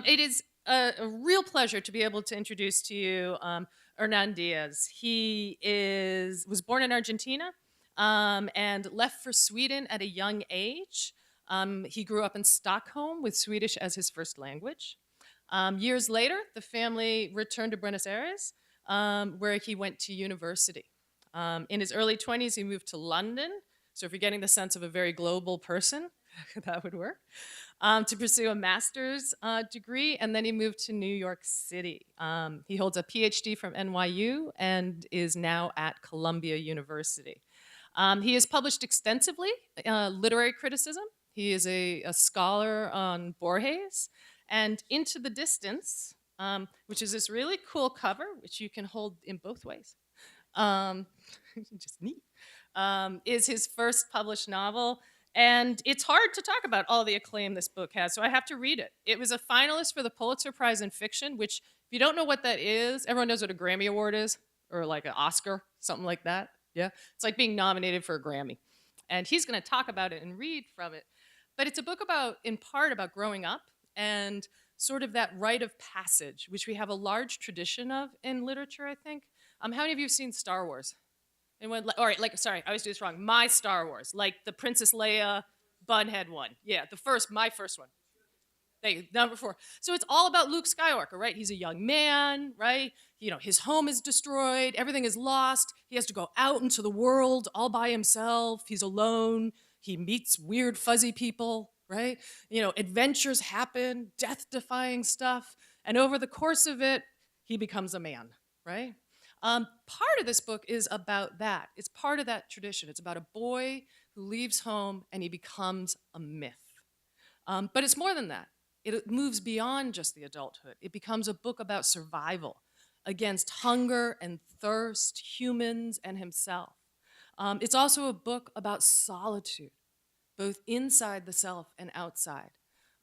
It is a real pleasure to be able to introduce to you Hernán Diaz. Was born in Argentina and left for Sweden at a young age. He grew up in Stockholm with Swedish as his first language. Years later, the family returned to Buenos Aires, where he went to university. In his early 20s, he moved to London. So if you're getting the sense of a very global person, that would work. To pursue a master's degree, and then he moved to New York City. He holds a PhD from NYU and is now at Columbia University. He has published extensively literary criticism. He is a scholar on Borges and Into the Distance, which is this really cool cover, which you can hold in both ways. Um, just neat. Is his first published novel. And it's hard to talk about all the acclaim this book has, so I have to read it. It was a finalist for the Pulitzer Prize in Fiction, which, if you don't know what that is, everyone knows what a Grammy Award is, or like an Oscar, something like that. Yeah? It's like being nominated for a Grammy. And he's going to talk about it and read from it. But it's a book about, in part, about growing up and sort of that rite of passage, which we have a large tradition of in literature, I think. How many of you have seen Star Wars? And when, all right, like, sorry, I always do this wrong. My Star Wars, like the Princess Leia Bunhead one. Yeah, my first one. Number 4. So it's all about Luke Skywalker, right? He's a young man, right? You know, his home is destroyed, everything is lost. He has to go out into the world all by himself. He's alone. He meets weird, fuzzy people, right? You know, adventures happen, death-defying stuff. And over the course of it, he becomes a man, right? Part of this book is about that. It's part of that tradition. It's about a boy who leaves home and he becomes a myth. But it's more than that. It moves beyond just the adulthood. It becomes a book about survival against hunger and thirst, humans and himself. It's also a book about solitude, both inside the self and outside.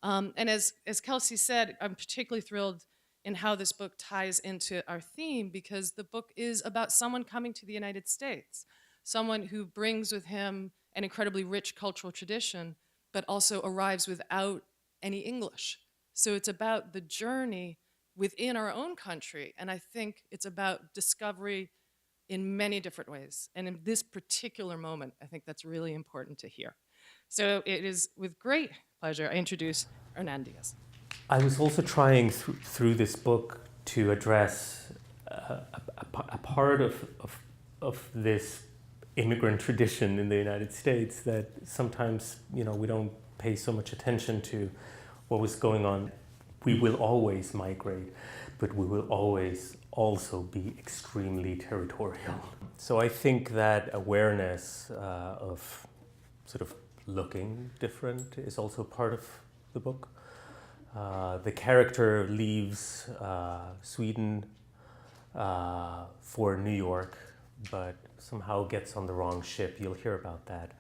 And as Kelsey said, I'm particularly thrilled in how this book ties into our theme, because the book is about someone coming to the United States, someone who brings with him an incredibly rich cultural tradition, but also arrives without any English. So it's about the journey within our own country, and I think it's about discovery in many different ways. And in this particular moment, I think that's really important to hear. So it is with great pleasure I introduce Hernán Diaz. I was also trying through this book to address a part of this immigrant tradition in the United States that sometimes, you know, we don't pay so much attention to what was going on. We will always migrate, but we will always also be extremely territorial. So I think that awareness of sort of looking different is also part of the book. The character leaves Sweden for New York, but somehow gets on the wrong ship, you'll hear about that,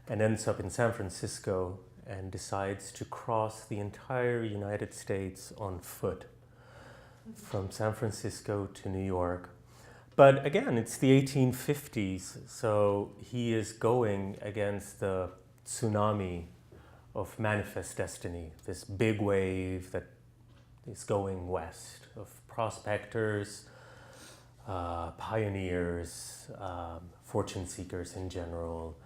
and ends up in San Francisco and decides to cross the entire United States on foot from San Francisco to New York. But again, it's the 1850s, so he is going against the tsunami of manifest destiny, this big wave that is going west, of prospectors, pioneers, fortune seekers in general,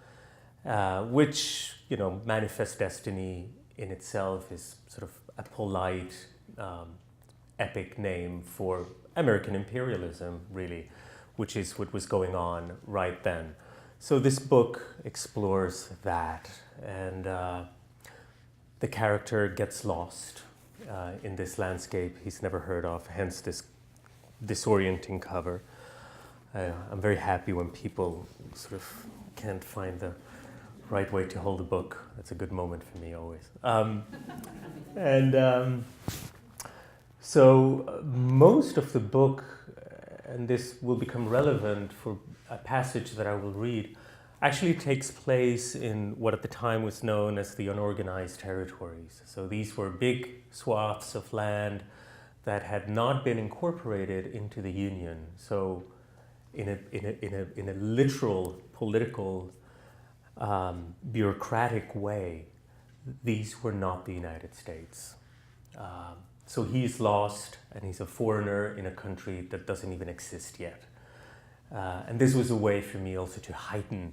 which, you know, manifest destiny in itself is sort of a polite, epic name for American imperialism, really, which is what was going on right then. So this book explores that, and the character gets lost in this landscape he's never heard of, hence this disorienting cover. I'm very happy when people sort of can't find the right way to hold a book. That's a good moment for me always. So most of the book, and this will become relevant for a passage that I will read, actually takes place in what at the time was known as the unorganized territories. So these were big swaths of land that had not been incorporated into the Union. So in a literal political bureaucratic way, these were not the United States. So he's lost, and he's a foreigner in a country that doesn't even exist yet. And this was a way for me also to heighten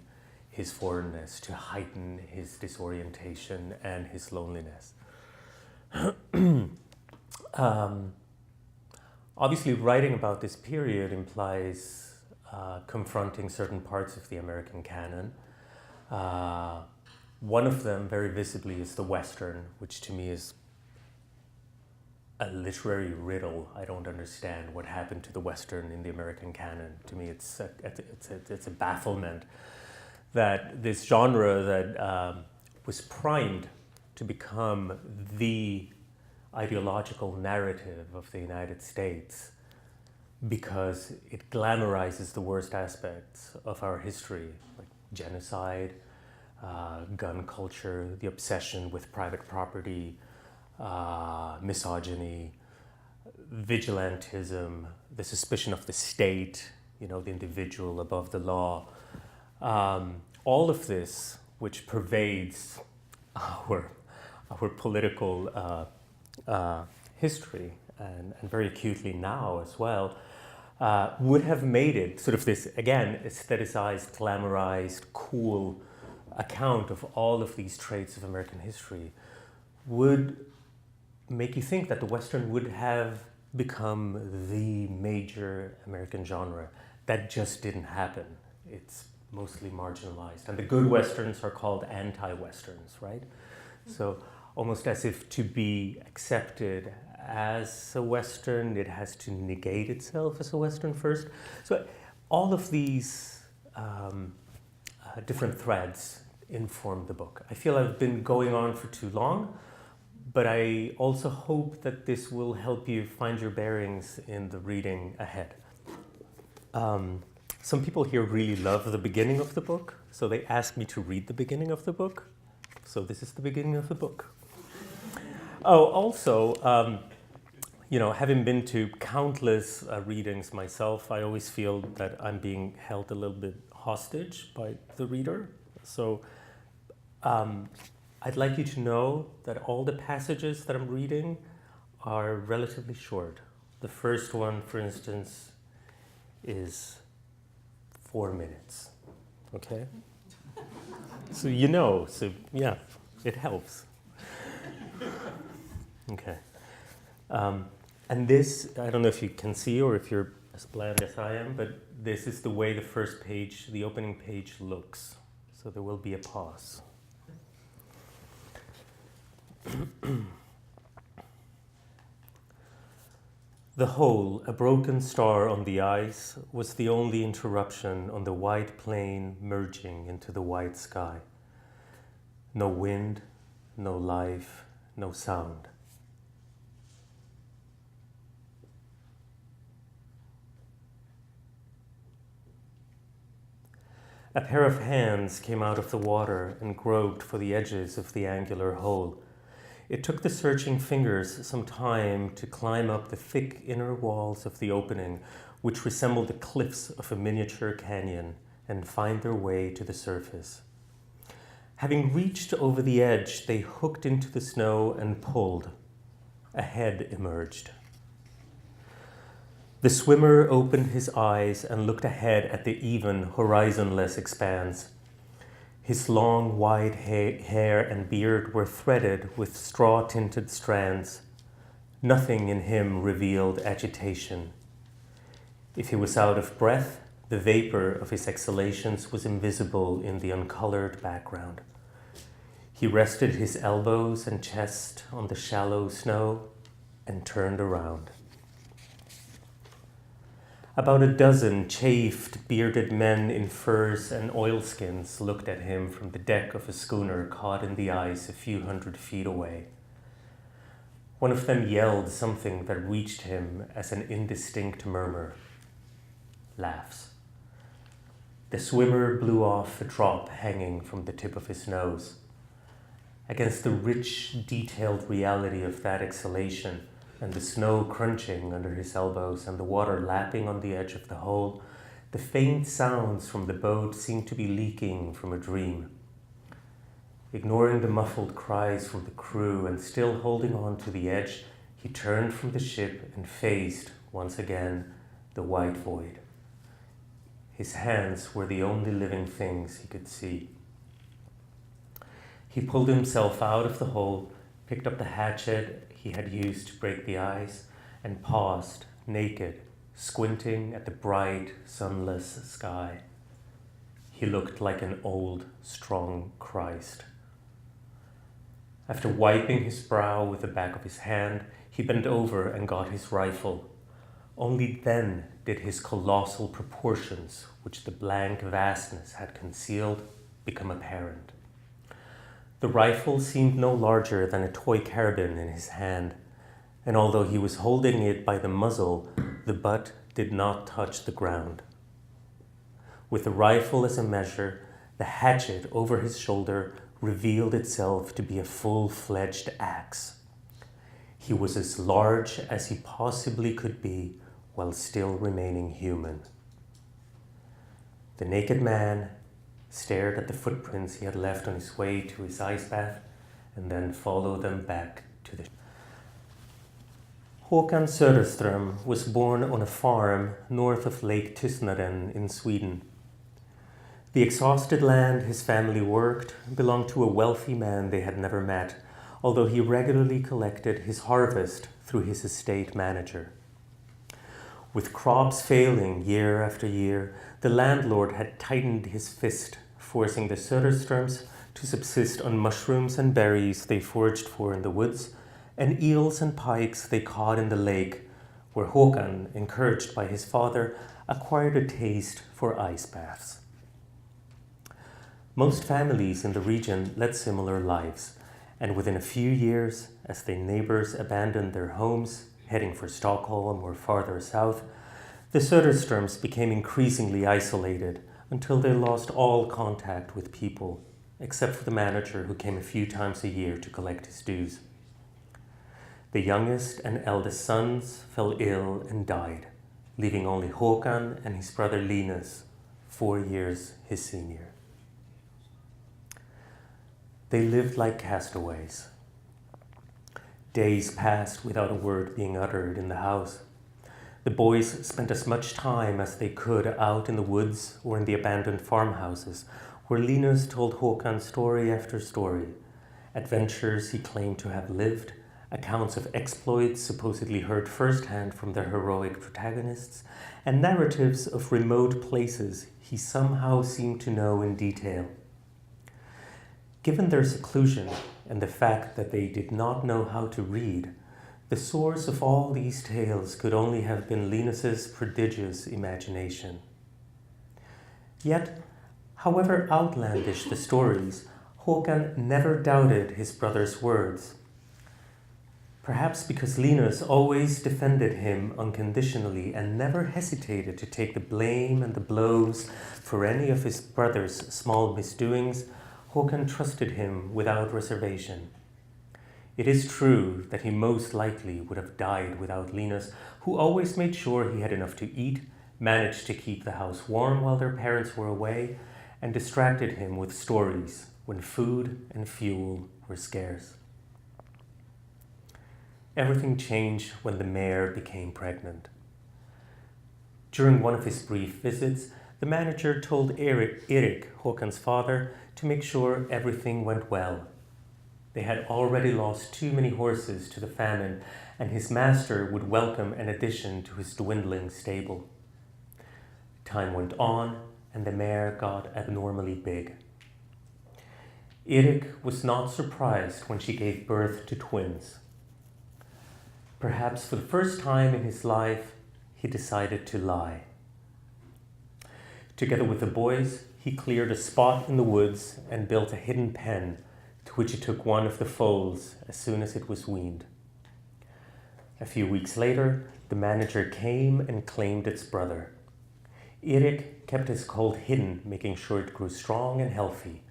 his foreignness, to heighten his disorientation and his loneliness. Obviously, writing about this period implies confronting certain parts of the American canon. One of them, very visibly, is the Western, which to me is a literary riddle. I don't understand what happened to the Western in the American canon. To me, it's a bafflement that this genre that was primed to become the ideological narrative of the United States because it glamorizes the worst aspects of our history, like genocide, gun culture, the obsession with private property, misogyny, vigilantism, the suspicion of the state, the individual above the law. All of this, which pervades our political history and very acutely now as well, would have made it sort of this, again, aestheticized, glamorized, cool account of all of these traits of American history, would make you think that the Western would have become the major American genre. That just didn't happen. It's mostly marginalized. And the good Westerns are called anti-Westerns, right? So almost as if to be accepted as a Western, it has to negate itself as a Western first. So all of these different threads inform the book. I feel I've been going on for too long, but I also hope that this will help you find your bearings in the reading ahead. Some people here really love the beginning of the book, so they asked me to read the beginning of the book. So this is the beginning of the book. Oh, also, having been to countless readings myself, I always feel that I'm being held a little bit hostage by the reader. So I'd like you to know that all the passages that I'm reading are relatively short. The first one, for instance, is 4 minutes. Okay? So yeah, it helps. Okay. And this, I don't know if you can see or if you're as blind as I am, but this is the way the first page, the opening page looks. So there will be a pause. The hole, a broken star on the ice, was the only interruption on the white plain merging into the white sky. No wind, no life, no sound. A pair of hands came out of the water and groped for the edges of the angular hole. It took the searching fingers some time to climb up the thick inner walls of the opening, which resembled the cliffs of a miniature canyon, and find their way to the surface. Having reached over the edge, they hooked into the snow and pulled. A head emerged. The swimmer opened his eyes and looked ahead at the even, horizonless expanse. His long, wide hair and beard were threaded with straw-tinted strands. Nothing in him revealed agitation. If he was out of breath, the vapor of his exhalations was invisible in the uncolored background. He rested his elbows and chest on the shallow snow and turned around. About a dozen chafed, bearded men in furs and oilskins looked at him from the deck of a schooner caught in the ice a few 100 feet away. One of them yelled something that reached him as an indistinct murmur. Laughs. The swimmer blew off a drop hanging from the tip of his nose. Against the rich, detailed reality of that exhalation, and the snow crunching under his elbows and the water lapping on the edge of the hole, the faint sounds from the boat seemed to be leaking from a dream. Ignoring the muffled cries from the crew and still holding on to the edge, he turned from the ship and faced, once again, the white void. His hands were the only living things he could see. He pulled himself out of the hole, picked up the hatchet he had used to break the ice, and paused, naked, squinting at the bright, sunless sky. He looked like an old, strong Christ. After wiping his brow with the back of his hand, he bent over and got his rifle. Only then did his colossal proportions, which the blank vastness had concealed, become apparent. The rifle seemed no larger than a toy carabine in his hand, and although he was holding it by the muzzle, the butt did not touch the ground. With the rifle as a measure, the hatchet over his shoulder revealed itself to be a full-fledged axe. He was as large as he possibly could be while still remaining human. The naked man stared at the footprints he had left on his way to his ice bath and then followed them back to the... Håkan Söderström was born on a farm north of Lake Tysnaren in Sweden. The exhausted land his family worked belonged to a wealthy man they had never met, although he regularly collected his harvest through his estate manager. With crops failing year after year, the landlord had tightened his fist, forcing the Söderströms to subsist on mushrooms and berries they foraged for in the woods, and eels and pikes they caught in the lake, where Håkan, encouraged by his father, acquired a taste for ice baths. Most families in the region led similar lives, and within a few years, as their neighbors abandoned their homes, heading for Stockholm or farther south, the Söderströms became increasingly isolated until they lost all contact with people, except for the manager who came a few times a year to collect his dues. The youngest and eldest sons fell ill and died, leaving only Håkan and his brother Linus, 4 years his senior. They lived like castaways. Days passed without a word being uttered in the house. The boys spent as much time as they could out in the woods or in the abandoned farmhouses, where Linus told Håkan story after story, adventures he claimed to have lived, accounts of exploits supposedly heard firsthand from their heroic protagonists, and narratives of remote places he somehow seemed to know in detail. Given their seclusion and the fact that they did not know how to read, the source of all these tales could only have been Linus's prodigious imagination. Yet, however outlandish the stories, Håkan never doubted his brother's words. Perhaps because Linus always defended him unconditionally and never hesitated to take the blame and the blows for any of his brother's small misdoings, Håkan trusted him without reservation. It is true that he most likely would have died without Linus, who always made sure he had enough to eat, managed to keep the house warm while their parents were away, and distracted him with stories when food and fuel were scarce. Everything changed when the mare became pregnant. During one of his brief visits, the manager told Erik, Håkan's father, to make sure everything went well. They had already lost too many horses to the famine, and his master would welcome an addition to his dwindling stable. Time went on, and the mare got abnormally big. Erik was not surprised when she gave birth to twins. Perhaps for the first time in his life, he decided to lie. Together with the boys, he cleared a spot in the woods and built a hidden pen to which he took one of the foals as soon as it was weaned. A few weeks later, the manager came and claimed its brother. Erik kept his colt hidden, making sure it grew strong and healthy.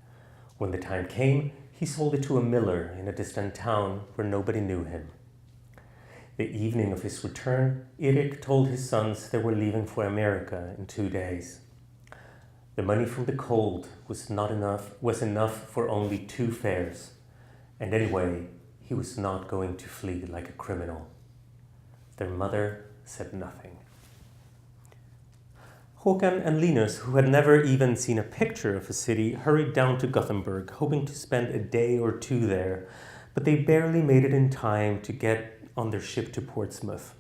When the time came, he sold it to a miller in a distant town where nobody knew him. The evening of his return, Erik told his sons they were leaving for America in 2 days. The money from the colt was enough for only 2 fares, and anyway, he was not going to flee like a criminal. Their mother said nothing. Håkan and Linus, who had never even seen a picture of the city, hurried down to Gothenburg, hoping to spend a day or two there, but they barely made it in time to get on their ship to Portsmouth.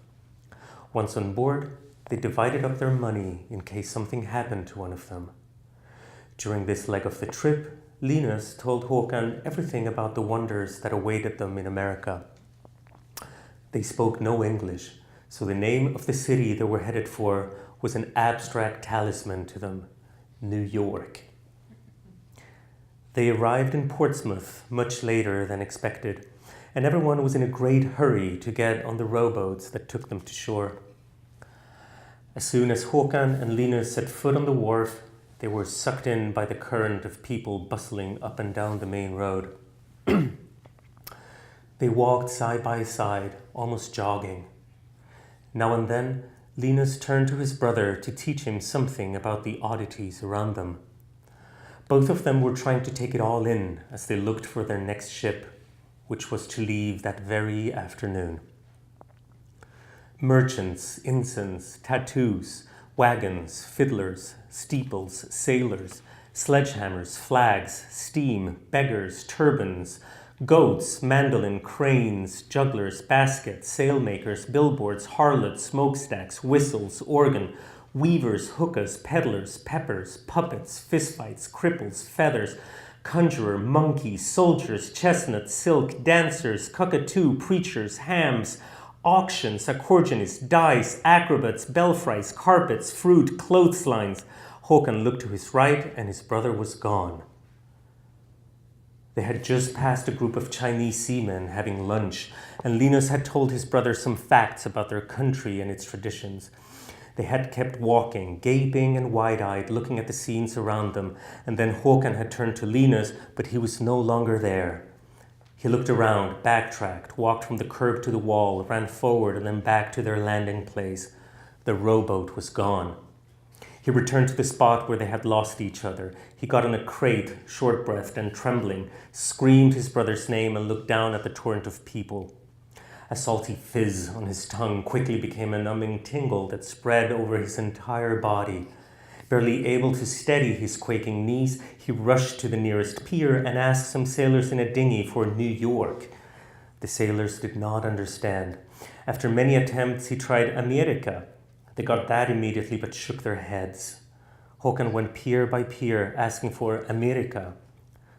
Once on board, they divided up their money in case something happened to one of them. During this leg of the trip, Linus told Håkan everything about the wonders that awaited them in America. They spoke no English, so the name of the city they were headed for was an abstract talisman to them, New York. They arrived in Portsmouth much later than expected, and everyone was in a great hurry to get on the rowboats that took them to shore. As soon as Håkan and Linus set foot on the wharf, they were sucked in by the current of people bustling up and down the main road. They walked side by side, almost jogging. Now and then, Linus turned to his brother to teach him something about the oddities around them. Both of them were trying to take it all in as they looked for their next ship, which was to leave that very afternoon. Merchants, incense, tattoos, wagons, fiddlers, steeples, sailors, sledgehammers, flags, steam, beggars, turbans, goats, mandolin, cranes, jugglers, baskets, sailmakers, billboards, harlots, smokestacks, whistles, organ, weavers, hookahs, peddlers, peppers, puppets, fistfights, cripples, feathers, conjurer, monkeys, soldiers, chestnuts, silk, dancers, cockatoo, preachers, hams, auctions, accordionists, dice, acrobats, belfries, carpets, fruit, clotheslines. Håkan looked to his right and his brother was gone. They had just passed a group of Chinese seamen having lunch, and Linus had told his brother some facts about their country and its traditions. They had kept walking, gaping and wide-eyed, looking at the scenes around them, and then Håkan had turned to Linus, but he was no longer there. He looked around, backtracked, walked from the curb to the wall, ran forward and then back to their landing place. The rowboat was gone. He returned to the spot where they had lost each other. He got on a crate, short-breathed and trembling, screamed his brother's name and looked down at the torrent of people. A salty fizz on his tongue quickly became a numbing tingle that spread over his entire body. Barely able to steady his quaking knees, he rushed to the nearest pier and asked some sailors in a dinghy for New York. The sailors did not understand. After many attempts, he tried America. They got that immediately but shook their heads. Håkan went pier by pier asking for America.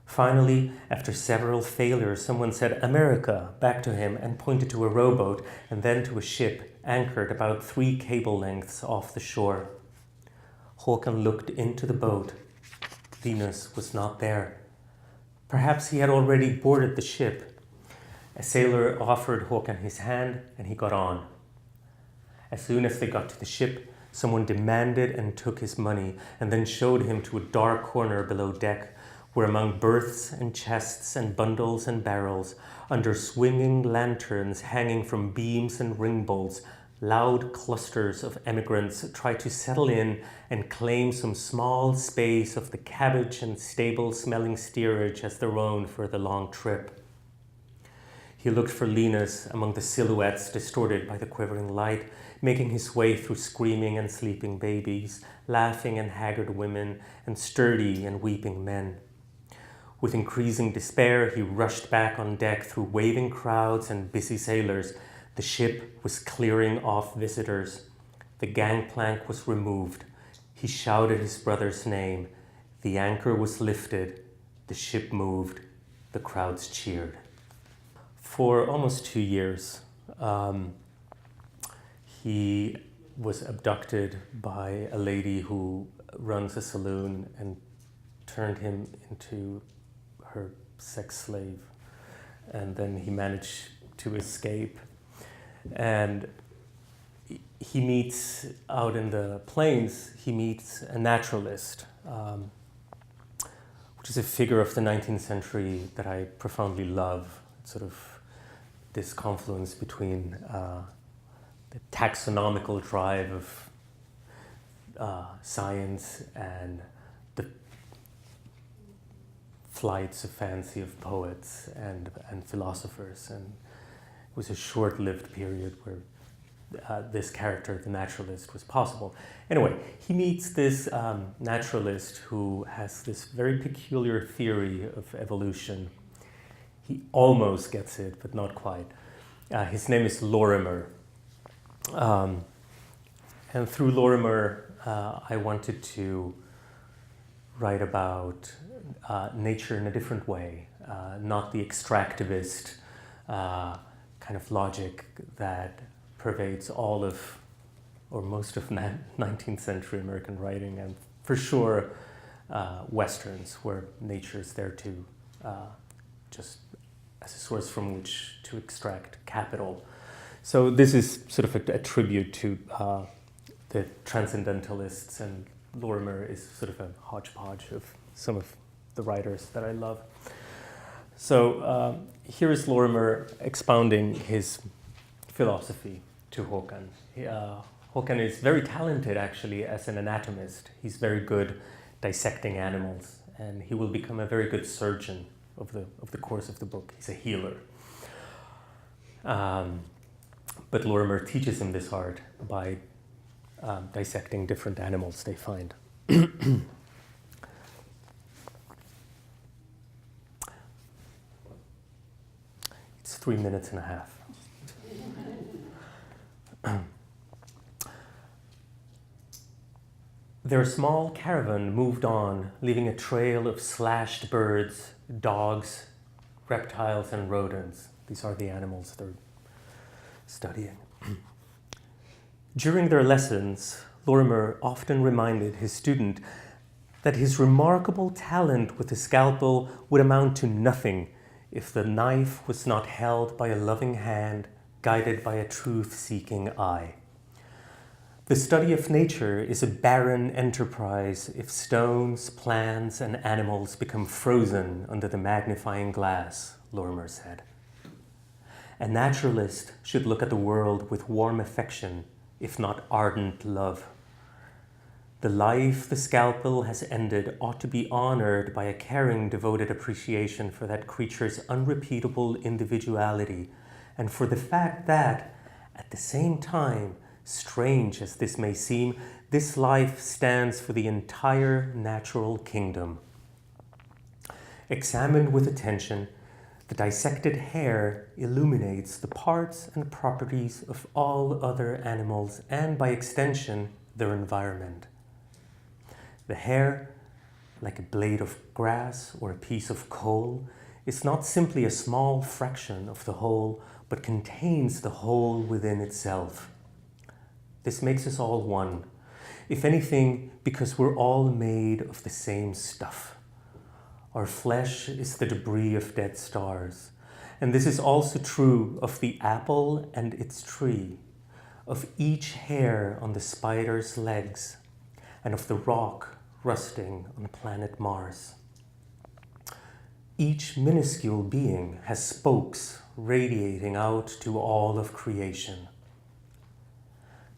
Finally, after several failures, someone said America back to him and pointed to a rowboat and then to a ship anchored about 3 cable lengths off the shore. Håkan looked into the boat. Linus was not there. Perhaps he had already boarded the ship. A sailor offered Håkan his hand and he got on. As soon as they got to the ship, someone demanded and took his money and then showed him to a dark corner below deck where among berths and chests and bundles and barrels, under swinging lanterns hanging from beams and ring bolts, loud clusters of emigrants tried to settle in and claim some small space of the cabbage and stable-smelling steerage as their own for the long trip. He looked for Linus among the silhouettes distorted by the quivering light, making his way through screaming and sleeping babies, laughing and haggard women, and sturdy and weeping men. With increasing despair, he rushed back on deck through waving crowds and busy sailors. The ship was clearing off visitors. The gangplank was removed. He shouted his brother's name. The anchor was lifted. The ship moved. The crowds cheered. For almost 2 years, he was abducted by a lady who runs a saloon and turned him into her sex slave. And then he managed to escape. And he meets, out in the plains, he meets a naturalist, which is a figure of the 19th century that I profoundly love. It's sort of this confluence between the taxonomical drive of science and the flights of fancy of poets and philosophers. And it was a short-lived period where this character, the naturalist, was possible. Anyway, he meets this naturalist who has this very peculiar theory of evolution. He almost gets it, but not quite. His name is Lorimer. And through Lorimer, I wanted to write about nature in a different way, not the extractivist kind of logic that pervades all of, or most of 19th century American writing, and for sure Westerns, where nature is there to just as a source from which to extract capital. So this is sort of a tribute to the transcendentalists, and Lorimer is sort of a hodgepodge of some of the writers that I love. So here is Lorimer expounding his philosophy to Håkan. Håkan is very talented, actually, as an anatomist. He's very good dissecting animals, and he will become a very good surgeon of the course of the book. He's a healer. But Lorimer teaches him this art by dissecting different animals they find. It's 3 minutes and a half. Their small caravan moved on, leaving a trail of slashed birds, dogs, reptiles, and rodents. These are the animals they're studying. During their lessons, Lorimer often reminded his student that his remarkable talent with the scalpel would amount to nothing if the knife was not held by a loving hand, guided by a truth-seeking eye. The study of nature is a barren enterprise if stones, plants, and animals become frozen under the magnifying glass, Lorimer said. A naturalist should look at the world with warm affection, if not ardent love. The life the scalpel has ended ought to be honored by a caring, devoted appreciation for that creature's unrepeatable individuality, and for the fact that, at the same time, strange as this may seem, this life stands for the entire natural kingdom. Examined with attention, the dissected hair illuminates the parts and properties of all other animals and, by extension, their environment. The hair, like a blade of grass or a piece of coal, is not simply a small fraction of the whole, but contains the whole within itself. This makes us all one, if anything, because we're all made of the same stuff. Our flesh is the debris of dead stars, and this is also true of the apple and its tree, of each hair on the spider's legs, and of the rock rusting on planet Mars. Each minuscule being has spokes radiating out to all of creation.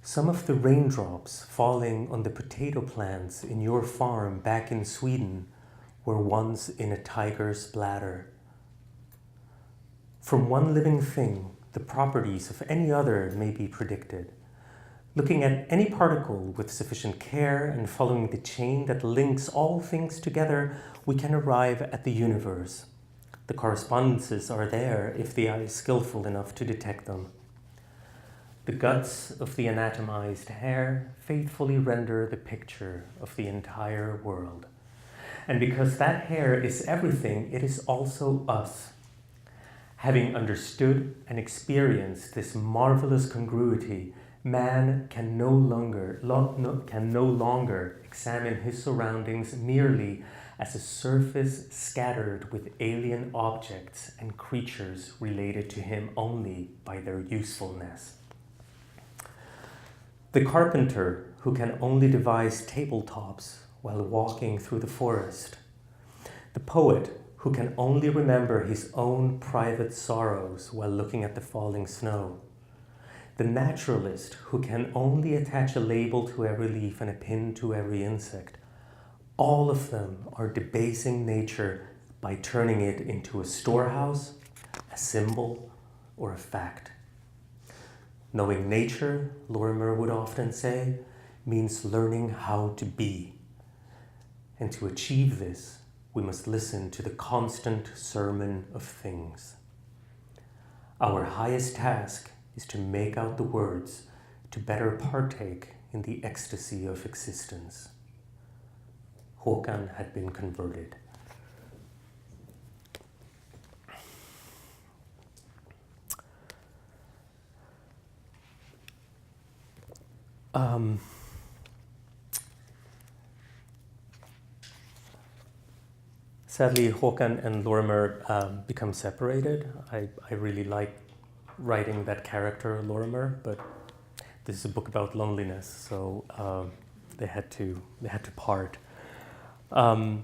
Some of the raindrops falling on the potato plants in your farm back in Sweden were once in a tiger's bladder. From one living thing, the properties of any other may be predicted. Looking at any particle with sufficient care and following the chain that links all things together, we can arrive at the universe. The correspondences are there if the eye is skillful enough to detect them. The guts of the anatomized hair faithfully render the picture of the entire world. And because that hair is everything, it is also us. Having understood and experienced this marvelous congruity, man can no longer examine his surroundings merely as a surface scattered with alien objects and creatures related to him only by their usefulness. The carpenter who can only devise tabletops while walking through the forest. The poet who can only remember his own private sorrows while looking at the falling snow. The naturalist who can only attach a label to every leaf and a pin to every insect. All of them are debasing nature by turning it into a storehouse, a symbol, or a fact. Knowing nature, Lorimer would often say, means learning how to be. And to achieve this, we must listen to the constant sermon of things. Our highest task is to make out the words to better partake in the ecstasy of existence. Håkan had been converted. Sadly, Håkan and Lorimer become separated. I really like writing that character, Lorimer, but this is a book about loneliness, so they had to part. The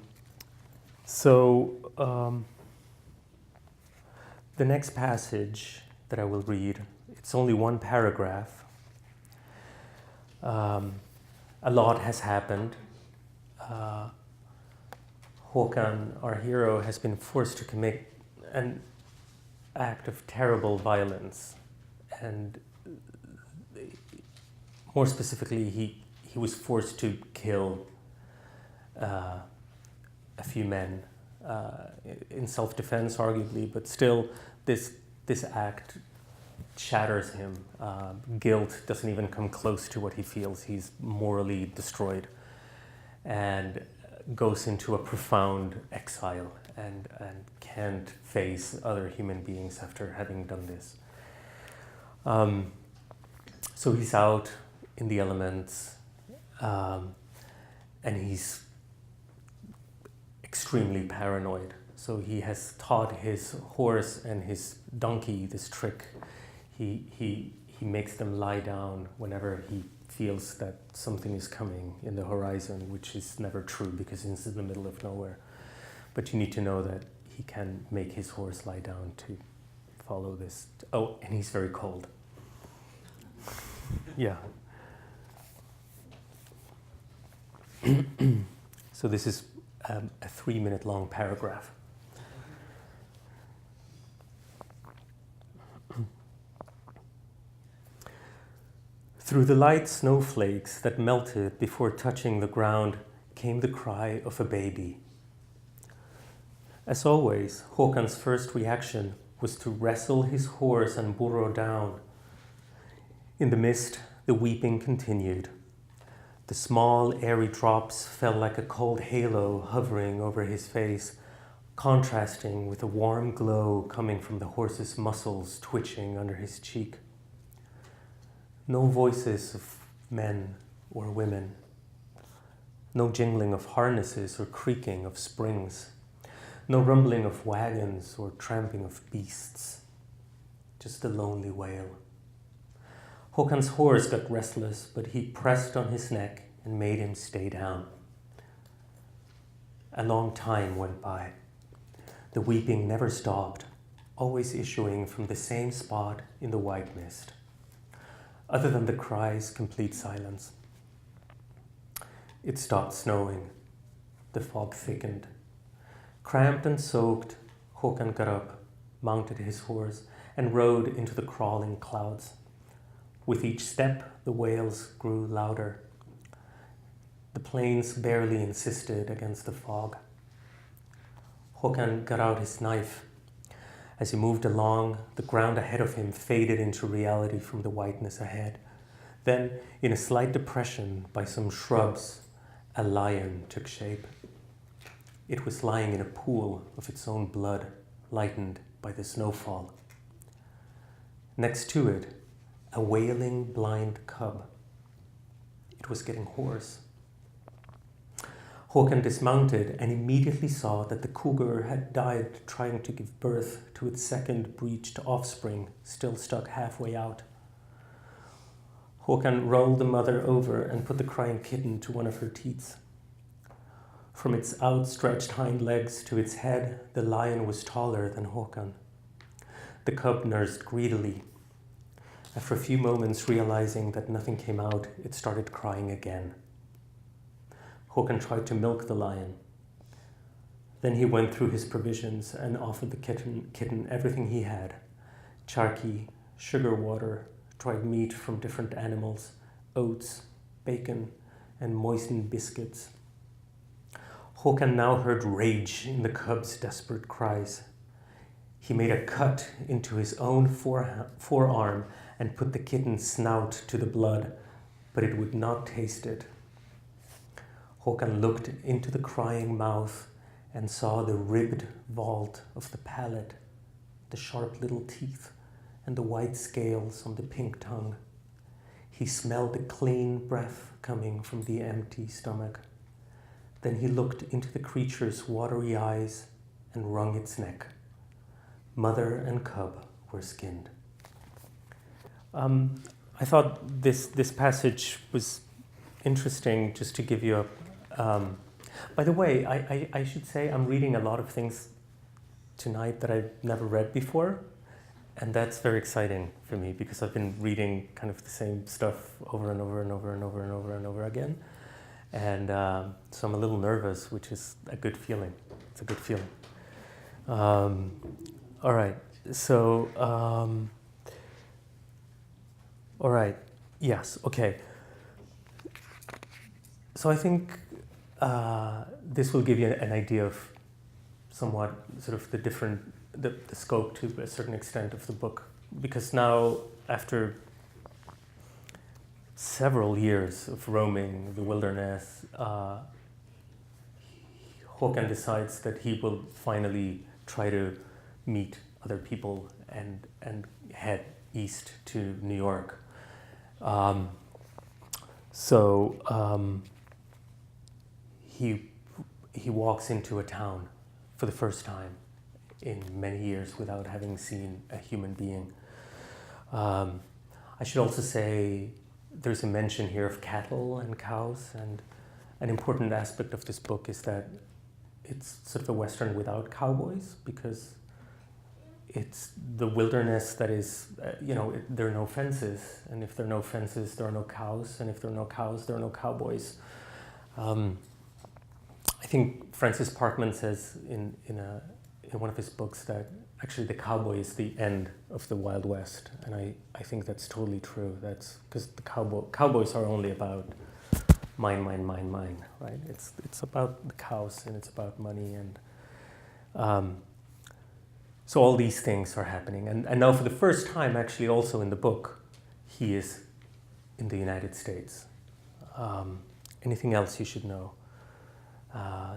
next passage that I will read, it's only one paragraph. A lot has happened. Håkan, our hero, has been forced to commit an act of terrible violence, and more specifically, he was forced to kill a few men in self-defense, arguably, but still, this act shatters him. Guilt doesn't even come close to what he feels. He's morally destroyed and goes into a profound exile and can't face other human beings after having done this. So he's out in the elements, and he's extremely paranoid. So he has taught his horse and his donkey this trick. He makes them lie down whenever he feels that something is coming in the horizon, which is never true because he's in the middle of nowhere. But you need to know that he can make his horse lie down to follow this. Oh, and he's very cold. Yeah. So this is a 3-minute long paragraph. Through the light snowflakes that melted before touching the ground came the cry of a baby. As always, Håkan's first reaction was to wrestle his horse and burro down. In the mist, the weeping continued. The small, airy drops fell like a cold halo hovering over his face, contrasting with the warm glow coming from the horse's muscles twitching under his cheek. No voices of men or women. No jingling of harnesses or creaking of springs. No rumbling of wagons or tramping of beasts. Just a lonely wail. Håkan's horse got restless, but he pressed on his neck and made him stay down. A long time went by. The weeping never stopped, always issuing from the same spot in the white mist. Other than the cries, complete silence. It stopped snowing. The fog thickened. Cramped and soaked, Håkan got up, mounted his horse, and rode into the crawling clouds. With each step, the wails grew louder. The plains barely insisted against the fog. Håkan got out his knife. As he moved along, the ground ahead of him faded into reality from the whiteness ahead. Then, in a slight depression by some shrubs, a lion took shape. It was lying in a pool of its own blood, lightened by the snowfall. Next to it, a wailing blind cub. It was getting hoarse. Håkan dismounted and immediately saw that the cougar had died trying to give birth to its second breached offspring, still stuck halfway out. Håkan rolled the mother over and put the crying kitten to one of her teats. From its outstretched hind legs to its head, the lion was taller than Håkan. The cub nursed greedily. After a few moments, realizing that nothing came out, it started crying again. Håkan tried to milk the lion. Then he went through his provisions and offered the kitten everything he had: charqui, sugar water, tried meat from different animals, oats, bacon, and moistened biscuits. Håkan now heard rage in the cub's desperate cries. He made a cut into his own forearm and put the kitten's snout to the blood, but it would not taste it. Håkan looked into the crying mouth and saw the ribbed vault of the palate, the sharp little teeth, and the white scales on the pink tongue. He smelled the clean breath coming from the empty stomach. Then he looked into the creature's watery eyes and wrung its neck. Mother and cub were skinned. I thought this passage was interesting just to give you a... by the way, I should say I'm reading a lot of things tonight that I've never read before, and that's very exciting for me because I've been reading kind of the same stuff over and over and over and over and over and over again. And so I'm a little nervous, which is a good feeling. It's a good feeling. All right, so, all right, yes, okay. So I think this will give you an idea of somewhat sort of the scope to a certain extent of the book. Because now, after several years of roaming the wilderness, Håkan decides that he will finally try to meet other people and head east to New York. He walks into a town for the first time in many years without having seen a human being. I should also say there's a mention here of cattle and cows, and an important aspect of this book is that it's sort of a Western without cowboys, because it's the wilderness that is, there are no fences, and if there are no fences, there are no cows, and if there are no cows, there are no cowboys. I think Francis Parkman says in one of his books that actually the cowboy is the end of the Wild West, and I think that's totally true. That's because the cowboys are only about mine, right? It's about the cows and it's about money, and so all these things are happening. And now for the first time, actually also in the book, he is in the United States. Anything else you should know?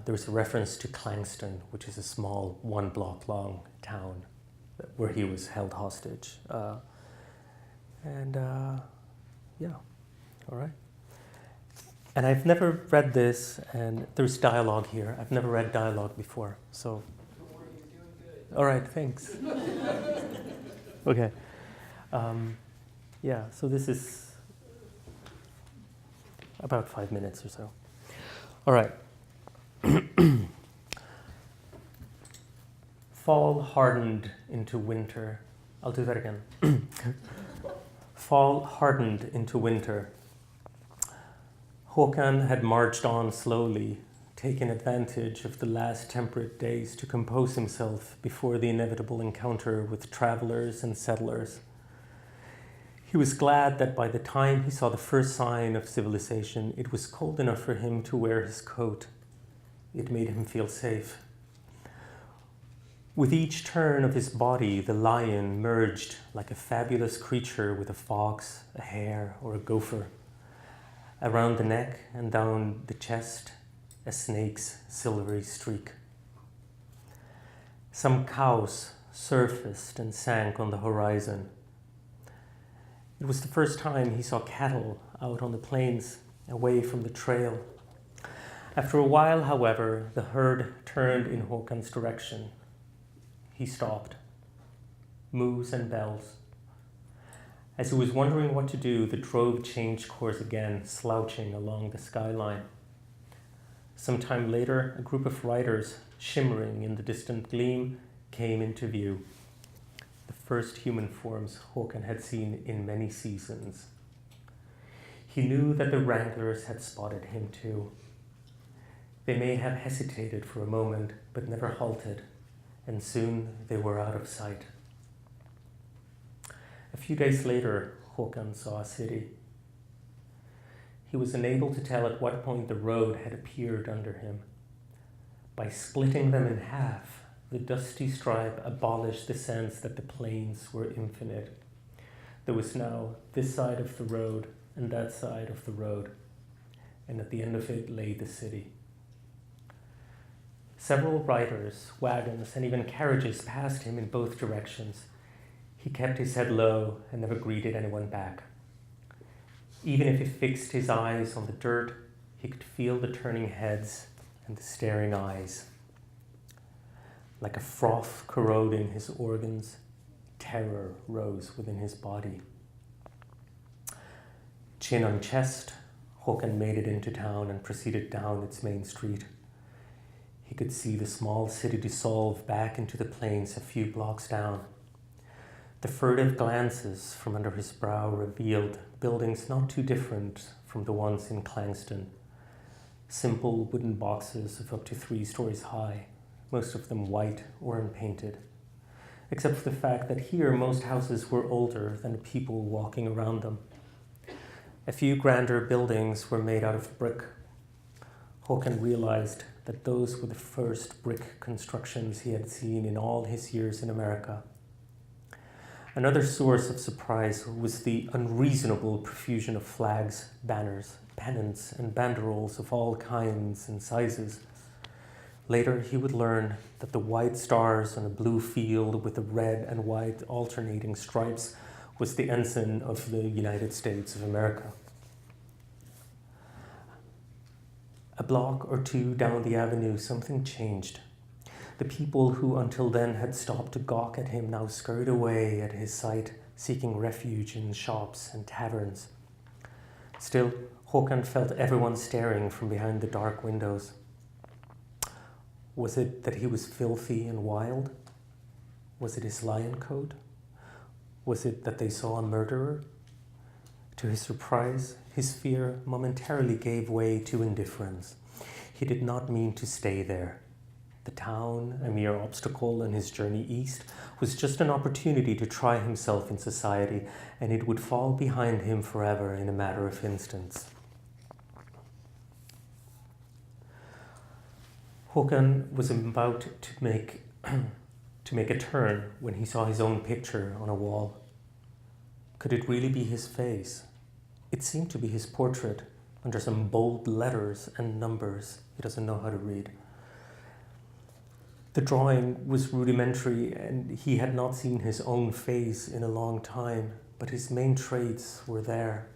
There's a reference to Clangston, which is a small 1 block long town where he was held hostage. Yeah, all right. And I've never read this, and there's dialogue here. I've never read dialogue before, so. Don't worry, you're doing good. All right, thanks. Okay. Yeah, so this is about 5 minutes or so. All right. Fall hardened into winter. I'll do that again. Fall hardened into winter. Håkan had marched on slowly, taken advantage of the last temperate days to compose himself before the inevitable encounter with travelers and settlers. He was glad that by the time he saw the first sign of civilization, it was cold enough for him to wear his coat. It made him feel safe. With each turn of his body, the lion merged like a fabulous creature with a fox, a hare, or a gopher. Around the neck and down the chest, a snake's silvery streak. Some cows surfaced and sank on the horizon. It was the first time he saw cattle out on the plains, away from the trail. After a while, however, the herd turned in Håkan's direction. He stopped. Moos and bells. As he was wondering what to do, the drove changed course again, slouching along the skyline. Some time later, a group of riders, shimmering in the distant gleam, came into view. The first human forms Håkan had seen in many seasons. He knew that the wranglers had spotted him too. They may have hesitated for a moment, but never halted, and soon they were out of sight. A few days later, Håkan saw a city. He was unable to tell at what point the road had appeared under him. By splitting them in half, the dusty stripe abolished the sense that the plains were infinite. There was now this side of the road and that side of the road, and at the end of it lay the city. Several riders, wagons, and even carriages passed him in both directions. He kept his head low and never greeted anyone back. Even if he fixed his eyes on the dirt, he could feel the turning heads and the staring eyes. Like a froth corroding his organs, terror rose within his body. Chin on chest, Håkan made it into town and proceeded down its main street. He could see the small city dissolve back into the plains a few blocks down. The furtive glances from under his brow revealed buildings not too different from the ones in Clangston. Simple wooden boxes of up to 3 stories high, most of them white or unpainted, except for the fact that here most houses were older than the people walking around them. A few grander buildings were made out of brick. Håkan realized that those were the first brick constructions he had seen in all his years in America. Another source of surprise was the unreasonable profusion of flags, banners, pennants, and banderoles of all kinds and sizes. Later, he would learn that the white stars on a blue field with the red and white alternating stripes was the ensign of the United States of America. A block or two down the avenue, something changed. The people who until then had stopped to gawk at him now scurried away at his sight, seeking refuge in shops and taverns. Still, Håkan felt everyone staring from behind the dark windows. Was it that he was filthy and wild? Was it his lion coat? Was it that they saw a murderer? To his surprise, his fear momentarily gave way to indifference. He did not mean to stay there. The town, a mere obstacle on his journey east, was just an opportunity to try himself in society, and it would fall behind him forever in a matter of instants. Håkan was about to make a turn when he saw his own picture on a wall. Could it really be his face? It seemed to be his portrait, under some bold letters and numbers he doesn't know how to read. The drawing was rudimentary, and he had not seen his own face in a long time, but his main traits were there.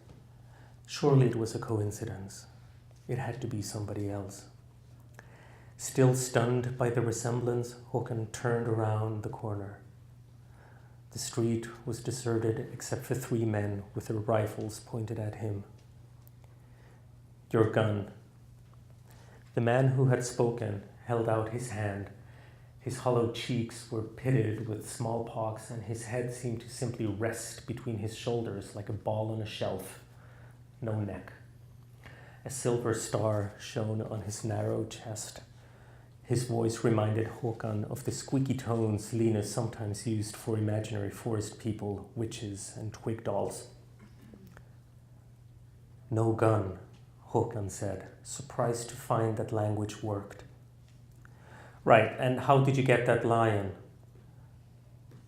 Surely it was a coincidence. It had to be somebody else. Still stunned by the resemblance, Håkan turned around the corner. The street was deserted except for 3 men with their rifles pointed at him. "Your gun." The man who had spoken held out his hand. His hollow cheeks were pitted with smallpox, and his head seemed to simply rest between his shoulders like a ball on a shelf. No neck. A silver star shone on his narrow chest. His voice reminded Håkan of the squeaky tones Lena sometimes used for imaginary forest people, witches, and twig dolls. "No gun," Håkan said, surprised to find that language worked. "Right, and how did you get that lion?"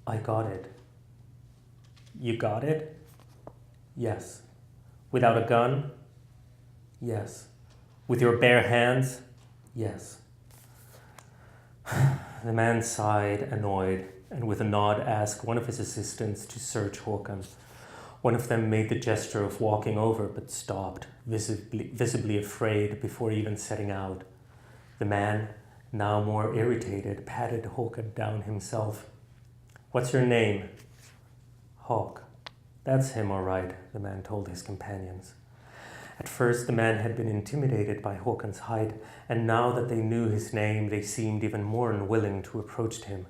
"I got it." "You got it?" "Yes." "Without a gun?" "Yes." "With your bare hands?" "Yes." The man sighed, annoyed, and with a nod asked one of his assistants to search Håkan. One of them made the gesture of walking over, but stopped, visibly afraid before even setting out. The man, now more irritated, patted Håkan down himself. "What's your name?" "Hawk." "That's him, all right," the man told his companions. At first, the man had been intimidated by Håkan's height, and now that they knew his name, they seemed even more unwilling to approach him.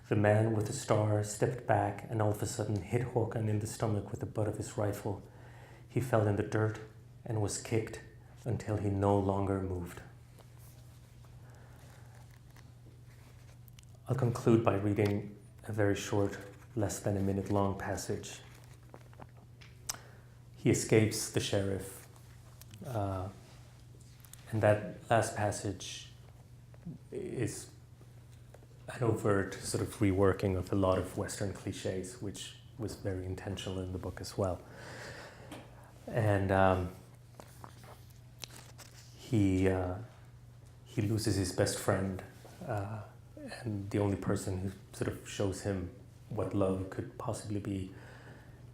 The man with the star stepped back and all of a sudden hit Håkan in the stomach with the butt of his rifle. He fell in the dirt and was kicked until he no longer moved. I'll conclude by reading a very short, less than a minute long passage. he escapes the sheriff. And that last passage is an overt sort of reworking of a lot of Western cliches, which was very intentional in the book as well. And he loses his best friend, and the only person who sort of shows him what love could possibly be.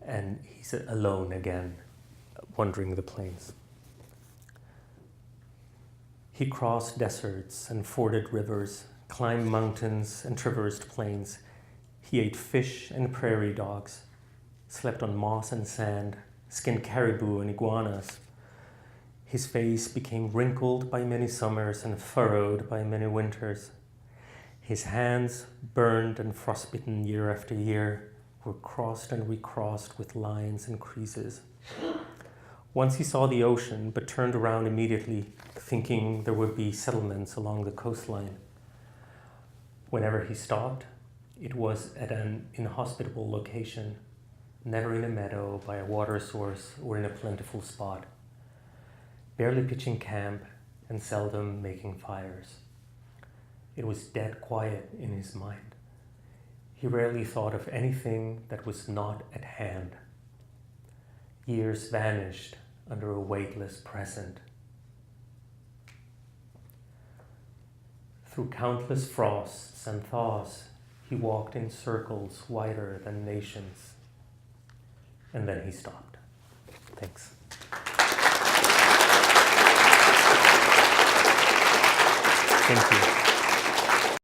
And he's alone again, wandering the plains. He crossed deserts and forded rivers, climbed mountains and traversed plains. He ate fish and prairie dogs, slept on moss and sand, skinned caribou and iguanas. His face became wrinkled by many summers and furrowed by many winters. His hands, burned and frostbitten year after year, were crossed and recrossed with lines and creases. Once he saw the ocean, but turned around immediately, thinking there would be settlements along the coastline. Whenever he stopped, it was at an inhospitable location, never in a meadow, by a water source, or in a plentiful spot, barely pitching camp and seldom making fires. It was dead quiet in his mind. He rarely thought of anything that was not at hand. Years vanished under a weightless present. Through countless frosts and thaws, he walked in circles wider than nations. And then he stopped. Thanks. Thank you.